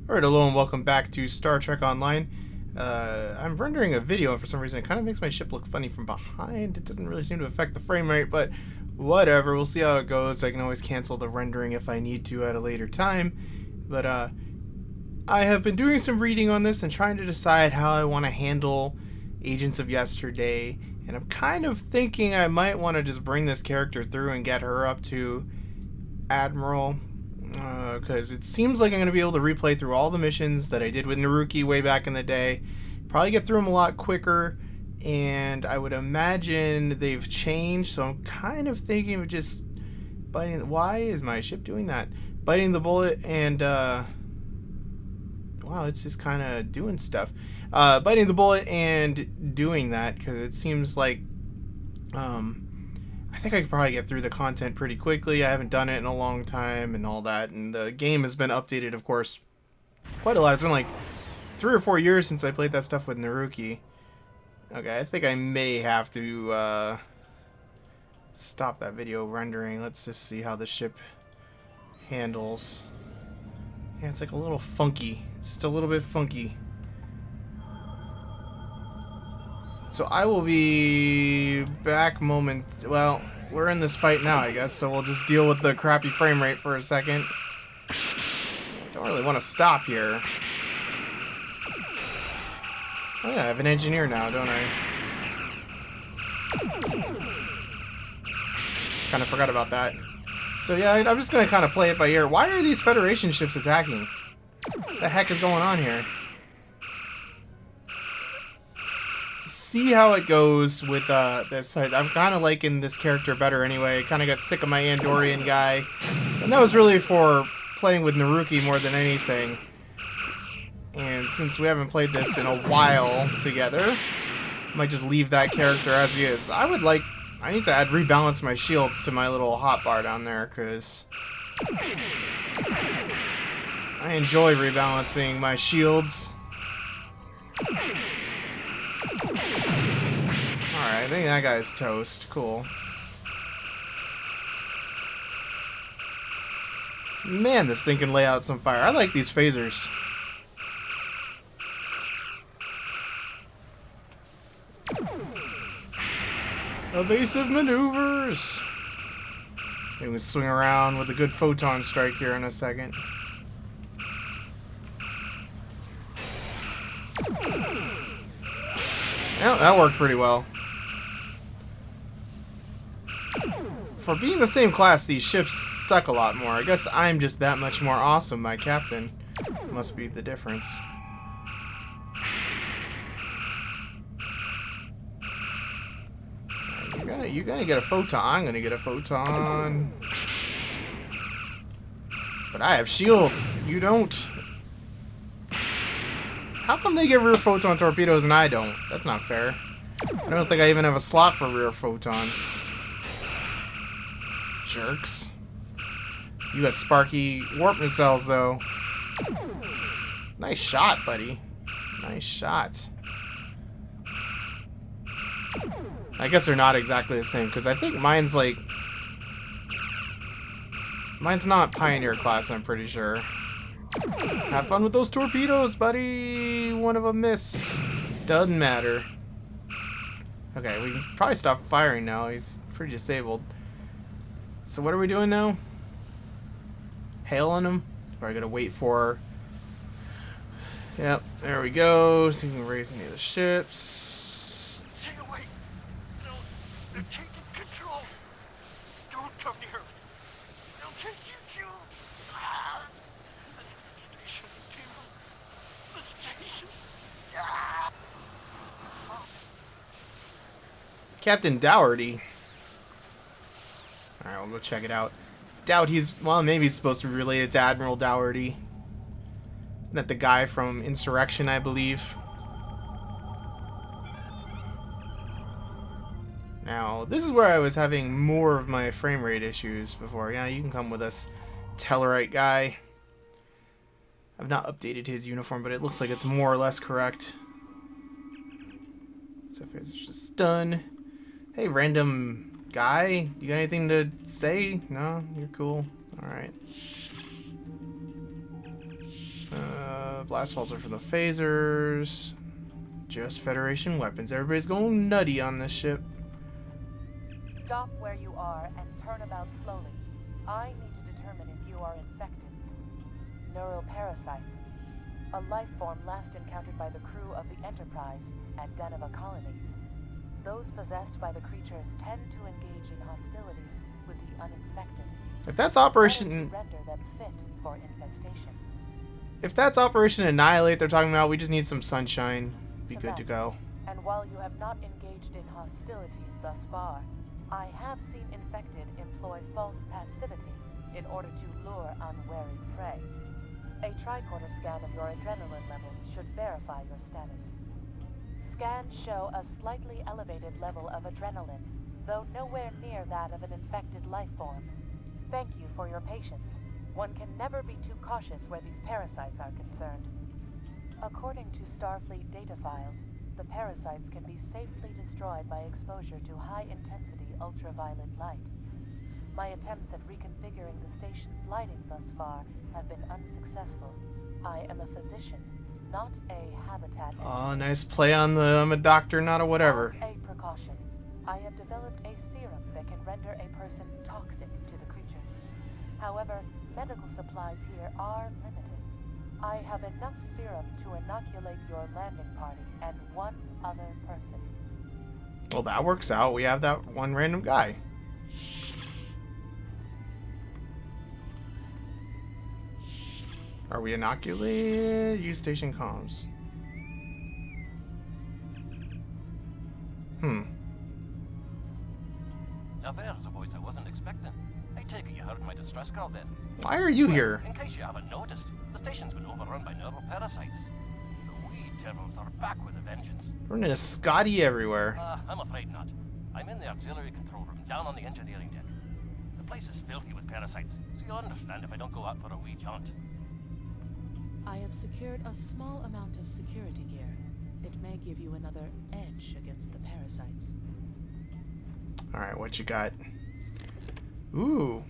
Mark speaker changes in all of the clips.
Speaker 1: Alright, hello and welcome back to Star Trek Online. I'm rendering a video and for some reason it kind of makes my ship look funny from behind. It doesn't really seem to affect the frame rate, but whatever, we'll see how it goes. I can always cancel the rendering if I need to at a later time. But I have been doing some reading on this and trying to decide how I want to handle Agents of Yesterday. And I'm kind of thinking I might want to just bring this character through and get her up to Admiral. Because it seems like I'm going to be able to replay through all the missions that I did with Naruki way back in the day. Probably get through them a lot quicker, and I would imagine they've changed, so I'm kind of thinking of just biting... Why is my ship doing that? Biting the bullet and, wow, it's just kind of doing stuff. Biting the bullet and doing that, because it seems like, I think I could probably get through the content pretty quickly. I haven't done it in a long time and all that. And the game has been updated, of course, quite a lot. It's been like 3 or 4 years since I played that stuff with Naruki. Okay, I think I may have to stop that video rendering. Let's just see how the ship handles. Yeah, it's like a little funky. It's just a little bit funky. So I will be back moment... Well, we're in this fight now, I guess, so we'll just deal with the crappy frame rate for a second. I don't really want to stop here. Oh yeah, I have an engineer now, don't I? Kind of forgot about that. So yeah, I'm just going to kind of play it by ear. Why are these Federation ships attacking? What the heck is going on here? See how it goes with this. I'm kind of liking this character better anyway. Kind of got sick of my Andorian guy. And that was really for playing with Naruki more than anything. And since we haven't played this in a while together, I might just leave that character as he is. I need to rebalance my shields to my little hotbar down there, because I enjoy rebalancing my shields. Alright, I think that guy's toast. Cool. Man, this thing can lay out some fire. I like these phasers. Evasive maneuvers! Maybe we swing around with a good photon strike here in a second. Yeah, that worked pretty well. For being the same class, these ships suck a lot more. I guess I'm just that much more awesome, my captain. Must be the difference. You're gonna get a photon. I'm gonna get a photon. But I have shields. You don't. How come they get rear photon torpedoes and I don't? That's not fair. I don't think I even have a slot for rear photons. Jerks. You got sparky warp nacelles, though. Nice shot, buddy. Nice shot. I guess they're not exactly the same, because I think mine's like... Mine's not Pioneer class, I'm pretty sure. Have fun with those torpedoes, buddy! One of them missed. Doesn't matter. Okay, we can probably stop firing now. He's pretty disabled. So what are we doing now? Hailing him? Or I gotta wait for... Yep, there we go. See if we can raise any of the ships.
Speaker 2: Stay away! No, they're taking control! Don't come near us! They'll take you too! Ah, the station, Cable! The station! Ah.
Speaker 1: Captain Dougherty. Alright, we'll go check it out. Doubt he's... Well, maybe he's supposed to be related to Admiral Dougherty. Isn't that the guy from Insurrection, I believe? Now, this is where I was having more of my frame rate issues before. Yeah, you can come with us, Tellarite guy. I've not updated his uniform, but it looks like it's more or less correct. So if it's just stun. Hey, random guy, you got anything to say? No, you're cool. All right. Blast walls are for the phasers. Just Federation weapons. Everybody's going nutty on this ship.
Speaker 3: Stop where you are and turn about slowly. I need to determine if you are infected. Neural parasites. A life form last encountered by the crew of the Enterprise at Deneva Colony. Those possessed by the creatures tend to engage in hostilities with the uninfected.
Speaker 1: If that's Operation...
Speaker 3: To render them fit for infestation.
Speaker 1: If that's Operation Annihilate they're talking about, we just need some sunshine. Be good to go.
Speaker 3: And while you have not engaged in hostilities thus far, I have seen infected employ false passivity in order to lure unwary prey. A tricorder scan of your adrenaline levels should verify your status. Scans show a slightly elevated level of adrenaline, though nowhere near that of an infected life form. Thank you for your patience. One can never be too cautious where these parasites are concerned. According to Starfleet data files, the parasites can be safely destroyed by exposure to high-intensity ultraviolet light. My attempts at reconfiguring the station's lighting thus far have been unsuccessful. I am a physician, not a habitat.
Speaker 1: Oh, nice play on the I'm a doctor, not a whatever.
Speaker 3: As a precaution, I have developed a serum that can render a person toxic to the creatures. However, medical supplies here are limited. I have enough serum to inoculate your landing party and one other person.
Speaker 1: Well, that works out. We have that one random guy. Are we inoculated? Use station comms.
Speaker 4: Now there's a voice I wasn't expecting. I take it you heard my distress call then.
Speaker 1: Why are you here?
Speaker 4: In case you haven't noticed, the station's been overrun by neural parasites. The wee devils are back with a vengeance.
Speaker 1: We're in a Scotty everywhere.
Speaker 4: I'm afraid not. I'm in the auxiliary control room, down on the engineering deck. The place is filthy with parasites, so you'll understand if I don't go out for a wee jaunt.
Speaker 5: I have secured a small amount of security gear. It may give you another edge against the parasites.
Speaker 1: Alright, what you got? Ooh.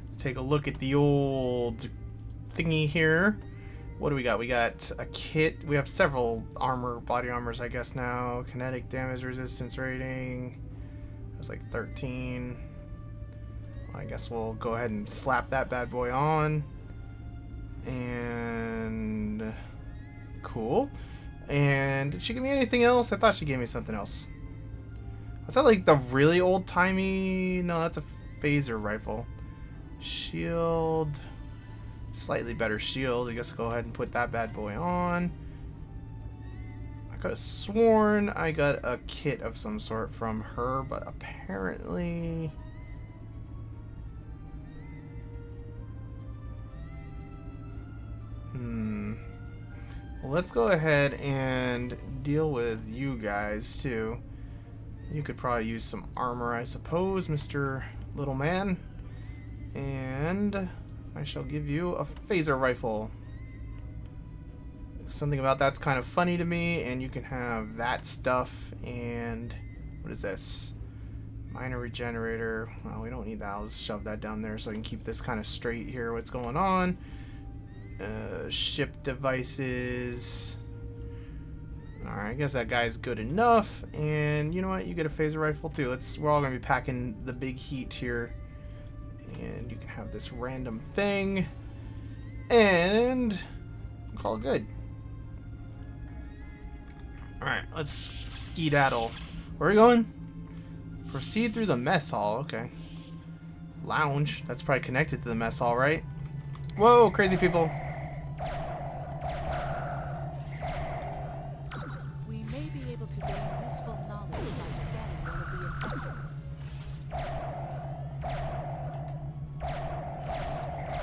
Speaker 1: Let's take a look at the old thingy here. What do we got? We got a kit. We have several body armors, I guess now. Kinetic damage resistance rating. It was like 13. I guess we'll go ahead and slap that bad boy on. And cool. And did she give me anything else? I thought she gave me something else. Is that like the really old-timey? No, that's a phaser rifle. Shield. Slightly better shield. I guess I'll go ahead and put that bad boy on. I could have sworn I got a kit of some sort from her, but apparently... Well, let's go ahead and deal with you guys, too. You could probably use some armor, I suppose, Mr. Little Man. And I shall give you a phaser rifle. Something about that's kind of funny to me, and you can have that stuff, and what is this? Minor regenerator. Well, we don't need that. I'll just shove that down there so I can keep this kind of straight here, what's going on. Ship devices. Alright, I guess that guy's good enough. And you know what? You get a phaser rifle too. We're all going to be packing the big heat here. And you can have this random thing. And call it good. Alright, let's skedaddle. Where are we going? Proceed through the mess hall. Okay. Lounge. That's probably connected to the mess hall, right? Whoa, crazy people.
Speaker 5: We may be able to gain useful knowledge by scanning one of the infected.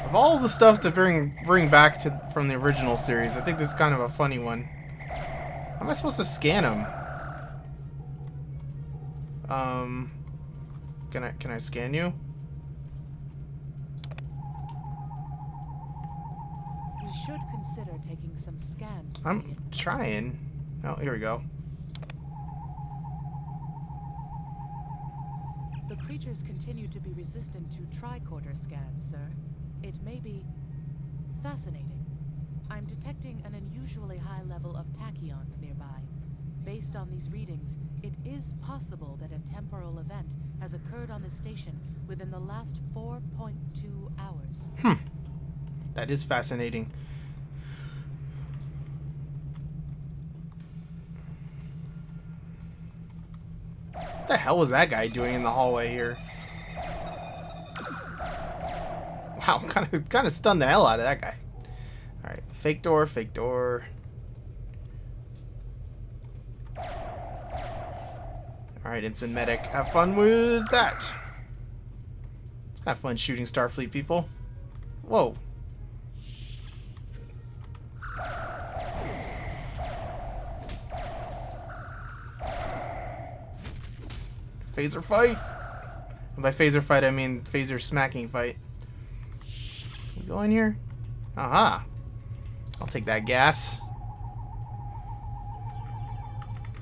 Speaker 1: Of all the stuff to bring back from the original series, I think this is kind of a funny one. How am I supposed to scan them? Can I scan you?
Speaker 5: We should consider taking some scans.
Speaker 1: I'm trying. Oh, here we go.
Speaker 5: The creatures continue to be resistant to tricorder scans, sir. It may be fascinating. I'm detecting an unusually high level of tachyons nearby. Based on these readings, it is possible that a temporal event has occurred on the station within the last 4.2 hours.
Speaker 1: That is fascinating. What the hell was that guy doing in the hallway here? Wow, kind of stunned the hell out of that guy. All right, fake door, fake door. All right, instant medic. Have fun with that. It's kind of fun shooting Starfleet people. Whoa. Phaser fight. And by phaser fight, I mean phaser smacking fight. Can we go in here? Aha. I'll take that gas.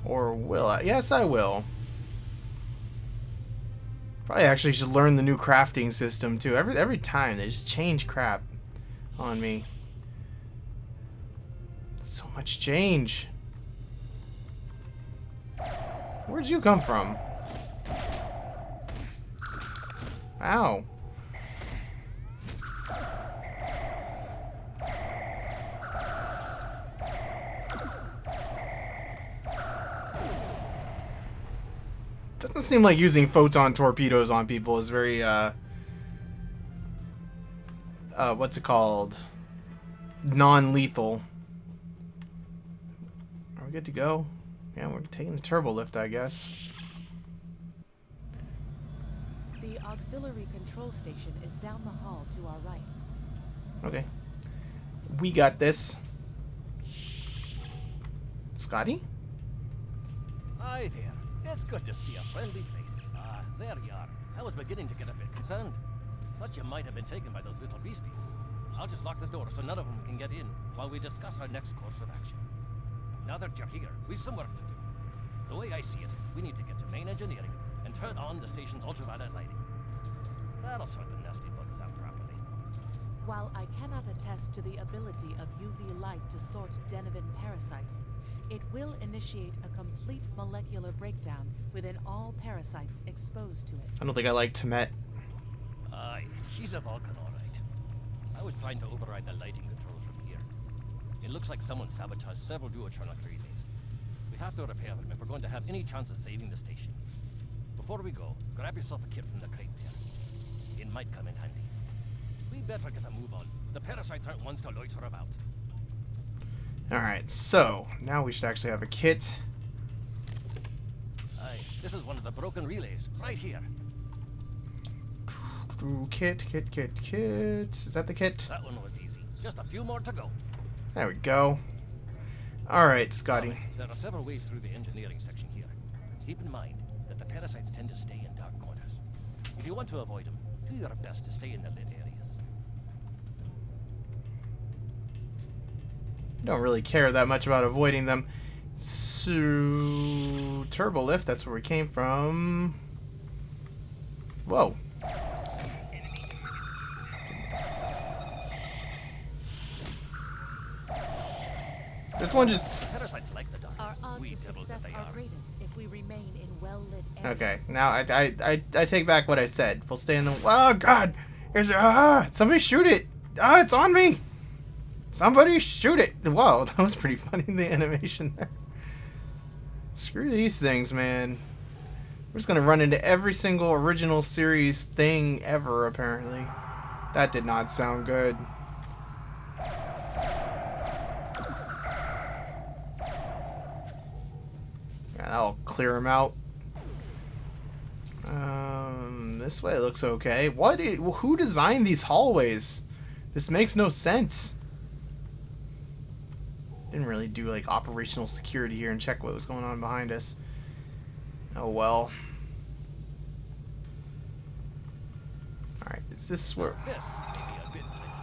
Speaker 1: Or will I? Yes, I will. Probably actually should learn the new crafting system too. Every time they just change crap on me. So much change. Where'd you come from? Ow. Doesn't seem like using photon torpedoes on people is very, what's it called? Non-lethal. Are we good to go? Yeah, we're taking the turbo lift, I guess.
Speaker 5: The auxiliary control station is down the hall to our right.
Speaker 1: Okay. We got this. Scotty?
Speaker 4: Hi there. It's good to see a friendly face. Ah, there you are. I was beginning to get a bit concerned. Thought you might have been taken by those little beasties. I'll just lock the door so none of them can get in while we discuss our next course of action. Now that you're here, we've some work to do. The way I see it, we need to get to main engineering and turn on the station's ultraviolet lighting. That'll sort the nasty bugs out properly.
Speaker 5: While I cannot attest to the ability of UV light to sort Deniven parasites, it will initiate a complete molecular breakdown within all parasites exposed to it.
Speaker 1: I don't think I like Temet.
Speaker 4: Aye, she's a Vulcan, all right. I was trying to override the lighting controls from here. It looks like someone sabotaged several duotronic relays. We have to repair them if we're going to have any chance of saving the station. Before we go, grab yourself a kit from the crate there. It might come in handy. We better get a move on. The parasites aren't ones to loiter about.
Speaker 1: Alright, so now we should actually have a kit.
Speaker 4: Aye, this is one of the broken relays, right here.
Speaker 1: Kit. Is that the kit?
Speaker 4: That one was easy. Just a few more to go.
Speaker 1: There we go. Alright, Scotty.
Speaker 4: There are several ways through the engineering section here. Keep in mind that the parasites tend to stay in dark corners. If you want to avoid them, do your best to stay in the lit areas.
Speaker 1: Don't really care that much about avoiding them. So, turbo lift, that's where we came from. Whoa. This one just...
Speaker 4: Parasites like the dark.
Speaker 5: Our odds
Speaker 4: We
Speaker 5: of
Speaker 4: devils
Speaker 5: success
Speaker 4: that they
Speaker 5: are
Speaker 4: are.
Speaker 5: greatest if we remain in well-lit areas.
Speaker 1: Okay, now I take back what I said. We'll stay in the... Oh, God! Here's... somebody shoot it! Ah, it's on me! Somebody shoot it! Whoa, that was pretty funny, the animation there. Screw these things, man. We're just gonna run into every single original series thing ever, apparently. That did not sound good. Yeah, that'll clear them out. This way looks okay. Who designed these hallways? This makes no sense. Didn't really do like operational security here and check what was going on behind us. Oh well. Alright, is this where...
Speaker 4: This may be a bit tricky.